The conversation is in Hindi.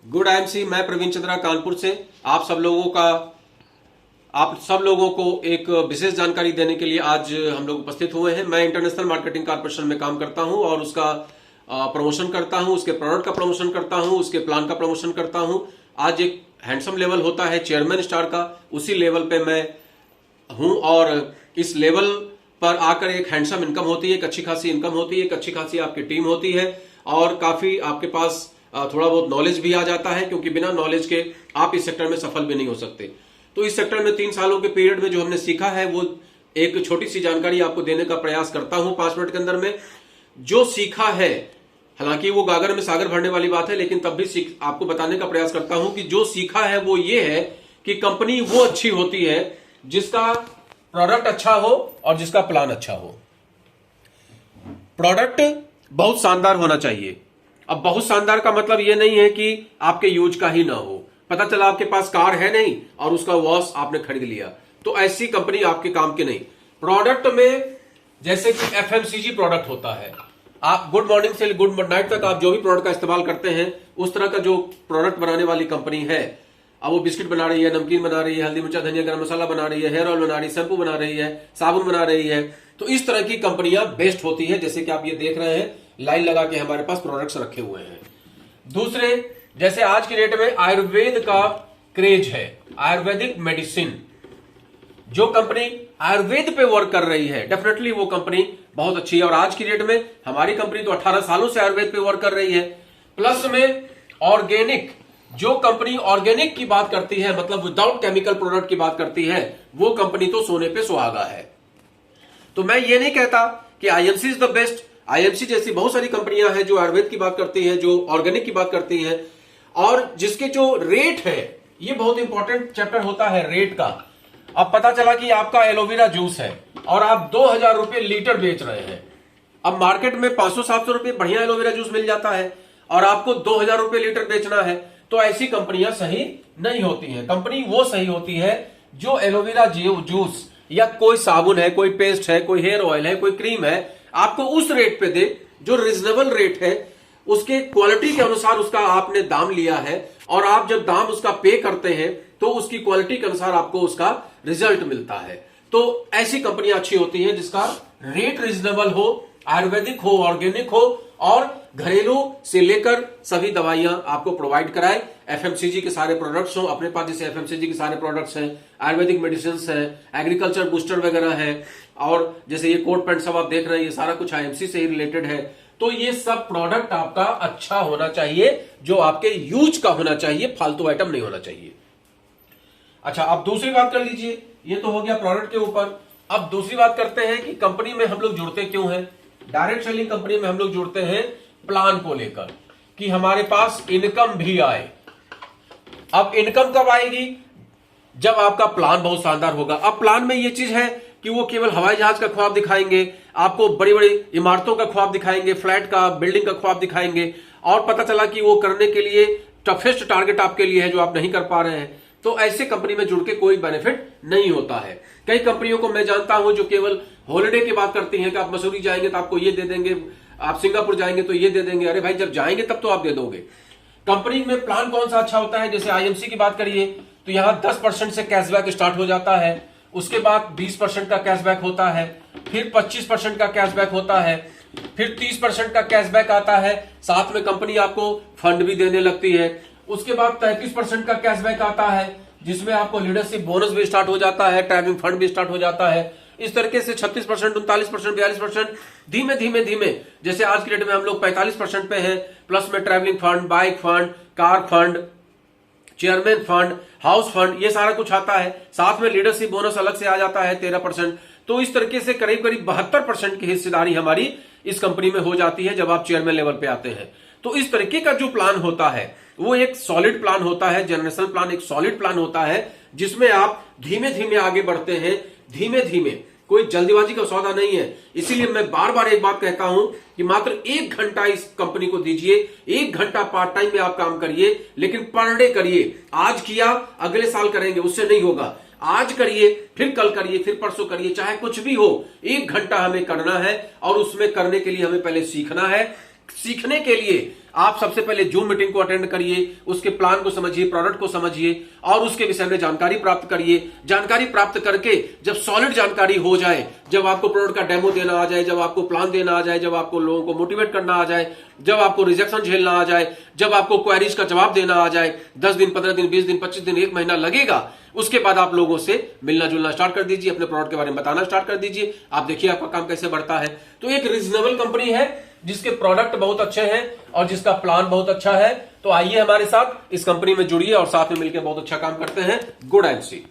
Good IMC. मैं प्रवीण चंद्रा कानपुर से आप सब लोगों को एक विशेष जानकारी देने के लिए आज हम लोग उपस्थित हुए हैं। मैं इंटरनेशनल मार्केटिंग कॉर्पोरेशन में काम करता हूं और उसका प्रमोशन करता हूं, उसके प्रोडक्ट का प्रमोशन करता हूं, उसके प्लान का प्रमोशन करता हूं। आज एक हैंडसम लेवल होता है चेयरमैन स्टार का, उसी लेवल पे मैं हूं और इस लेवल पर आकर एक हैंडसम इनकम होती है, एक अच्छी खासी इनकम होती है, एक अच्छी खासी आपकी टीम होती है और काफी आपके पास थोड़ा बहुत नॉलेज भी आ जाता है, क्योंकि बिना नॉलेज के आप इस सेक्टर में सफल भी नहीं हो सकते। तो इस सेक्टर में 3 सालों के पीरियड में जो हमने सीखा है वो एक छोटी सी जानकारी आपको देने का प्रयास करता हूं 5 मिनट के अंदर में। जो सीखा है, हालांकि वो गागर में सागर भरने वाली बात है, लेकिन तब भी आपको बताने का प्रयास करता हूं कि जो सीखा है वो ये है कि कंपनी वो अच्छी होती है जिसका प्रोडक्ट अच्छा हो और जिसका प्लान अच्छा हो। प्रोडक्ट बहुत शानदार होना चाहिए। अब बहुत शानदार का मतलब यह नहीं है कि आपके यूज का ही ना हो। पता चला आपके पास कार है नहीं और उसका वॉश आपने खरीद लिया, तो ऐसी कंपनी आपके काम की नहीं। प्रोडक्ट में जैसे कि एफएमसीजी प्रोडक्ट होता है, आप गुड मॉर्निंग से गुड नाइट तक आप जो भी प्रोडक्ट का इस्तेमाल करते हैं, उस तरह का जो प्रोडक्ट बनाने वाली कंपनी है, अब वो बिस्किट बना रही है, नमकीन बना रही है, हल्दी मिर्चा धनिया गरम मसाला बना रही है, हेयर ऑयल बना रही है, शैम्पू बना रही है, साबुन बना रही है, तो इस तरह की कंपनियां बेस्ट होती है। जैसे कि आप ये देख रहे हैं, लाइन लगा के हमारे पास प्रोडक्ट्स रखे हुए हैं। दूसरे, जैसे आज की डेट में आयुर्वेद का क्रेज है, आयुर्वेदिक मेडिसिन, जो कंपनी आयुर्वेद पे वर्क कर रही है, डेफिनेटली वो कंपनी बहुत अच्छी है। और आज की डेट में हमारी कंपनी तो 18 सालों से आयुर्वेद पे वर्क कर रही है। प्लस में ऑर्गेनिक, जो कंपनी ऑर्गेनिक की बात करती है, मतलब विदाउट केमिकल प्रोडक्ट की बात करती है, वो कंपनी तो सोने पे सुहागा है। तो मैं ये नहीं कहता कि IMC is the best. IMC जैसी बहुत सारी कंपनियां हैं जो आयुर्वेद की बात करती हैं, जो ऑर्गेनिक की बात करती हैं, और जिसके जो रेट है, ये बहुत इंपॉर्टेंट चैप्टर होता है रेट का। अब पता चला कि आपका एलोवेरा जूस है और आप 2000 रुपए लीटर बेच रहे हैं। अब मार्केट में 500-700 रुपए बढ़िया एलोवेरा जूस मिल जाता है और आपको 2000 रुपए लीटर बेचना है, तो ऐसी कंपनियां सही नहीं होती हैं। कंपनी वो सही होती है जो एलोवेरा जूस या कोई साबुन है, कोई पेस्ट है, कोई हेयर ऑयल है, कोई क्रीम है, आपको उस रेट पे दे जो रिजनेबल रेट है, उसके क्वालिटी के अनुसार उसका आपने दाम लिया है, और आप जब दाम उसका पे करते हैं तो उसकी क्वालिटी के अनुसार आपको उसका रिजल्ट मिलता है। तो ऐसी कंपनियां अच्छी होती हैं जिसका रेट रिजनेबल हो, आयुर्वेदिक हो, ऑर्गेनिक हो और घरेलू से लेकर सभी दवाइयां आपको प्रोवाइड कराए। एफएमसीजी के सारे प्रोडक्ट्स हो अपने पास, जैसे एफएमसीजी के सारे प्रोडक्ट्स हैं, आयुर्वेदिक मेडिसिन है, एग्रीकल्चर बूस्टर वगैरह है, और जैसे ये कोट पैंट सब आप देख रहे हैं, ये सारा कुछ आईएमसी से ही रिलेटेड है। तो ये सब प्रोडक्ट आपका अच्छा होना चाहिए, जो आपके यूज का होना चाहिए, फालतू आइटम नहीं होना चाहिए। अच्छा, अब दूसरी बात कर लीजिए, ये तो हो गया प्रोडक्ट के ऊपर। अब दूसरी बात करते हैं कि कंपनी में हम लोग जुड़ते क्यों हैं। डायरेक्ट सेलिंग कंपनी में हम लोग जुड़ते हैं प्लान को लेकर कि हमारे पास इनकम भी आए। अब इनकम कब आएगी? जब आपका प्लान बहुत शानदार होगा। अब प्लान में ये चीज है कि वो केवल हवाई जहाज का ख्वाब दिखाएंगे, आपको बड़ी बड़ी इमारतों का ख्वाब दिखाएंगे, फ्लैट का, बिल्डिंग का ख्वाब दिखाएंगे, और पता चला कि वो करने के लिए टफेस्ट टारगेट आपके लिए है जो आप नहीं कर पा रहे हैं। तो ऐसे कंपनी में जुड़ के कोई बेनिफिट नहीं होता है। कई कंपनियों को मैं जानता हूं जो केवल हॉलिडे की बात करती हैं कि आप मसूरी जाएंगे तो आपको ये दे देंगे, आप सिंगापुर जाएंगे तो ये दे देंगे। अरे भाई, जब जाएंगे तब तो आप दे दोगे। कंपनी में प्लान कौन सा अच्छा होता है? जैसे आईएमसी की बात करिए तो यहां 10% से कैशबैक स्टार्ट हो जाता है, उसके बाद 20% का कैशबैक होता है, फिर 25% का कैशबैक होता है, फिर 30% का कैशबैक आता है, साथ में कंपनी आपको फंड भी देने लगती है। उसके बाद 33% का कैशबैक आता है, जिसमें आपको लीडरशिप बोनस भी स्टार्ट हो जाता है, ट्रैवलिंग फंड भी स्टार्ट हो जाता है। इस तरीके से 36%, 39%, 42%, धीमे धीमे धीमे, जैसे आज की डेट में हम लोग 45% पे हैं, प्लस में travelling fund, bike fund, car fund, chairman fund, house fund, ये सारा कुछ आता है। साथ में लीडरशिप बोनस अलग से आ जाता है 13%। तो इस तरीके से करीब करीब 72% की हिस्सेदारी हमारी इस कंपनी में हो जाती है जब आप चेयरमैन लेवल पे आते हैं। तो इस तरीके का जो प्लान होता है वो एक सॉलिड प्लान होता है, जनरेशनल प्लान एक सॉलिड प्लान होता है, जिसमें आप धीमे धीमे आगे बढ़ते हैं, धीमे धीमे। कोई जल्दीबाजी का सौदा नहीं है। इसीलिए मैं बार बार एक बात कहता हूं कि मात्र 1 घंटा इस कंपनी को दीजिए, 1 घंटा पार्ट टाइम में आप काम करिए, लेकिन पर डे करिए। आज किया, अगले साल करेंगे, उससे नहीं होगा। आज करिए, फिर कल करिए, फिर परसों करिए, चाहे कुछ भी हो, 1 घंटा हमें करना है और उसमें करने के लिए हमें पहले सीखना है। सीखने के लिए आप सबसे पहले जूम मीटिंग को अटेंड करिए, उसके प्लान को समझिए, प्रोडक्ट को समझिए और उसके विषय में जानकारी प्राप्त करिए। जानकारी प्राप्त करके जब सॉलिड जानकारी हो जाए, जब आपको प्रोडक्ट का डेमो देना आ जाए, जब आपको प्लान देना आ जाए, जब आपको लोगों को मोटिवेट करना आ जाए, जब आपको रिजेक्शन झेलना आ जाए, जब आपको क्वेरीज का जवाब देना आ जाए, 10 दिन, 15 दिन, 20 दिन, 25 दिन, 1 महीना लगेगा। उसके बाद आप लोगों से मिलना जुलना स्टार्ट कर दीजिए, अपने प्रोडक्ट के बारे में बताना स्टार्ट कर दीजिए। आप देखिए आपका काम कैसे बढ़ता है। तो एक रीजनेबल कंपनी है जिसके प्रोडक्ट बहुत अच्छे हैं और जिसका प्लान बहुत अच्छा है। तो आइए हमारे साथ इस कंपनी में जुड़िए और साथ में मिलकर बहुत अच्छा काम करते हैं। Good and C.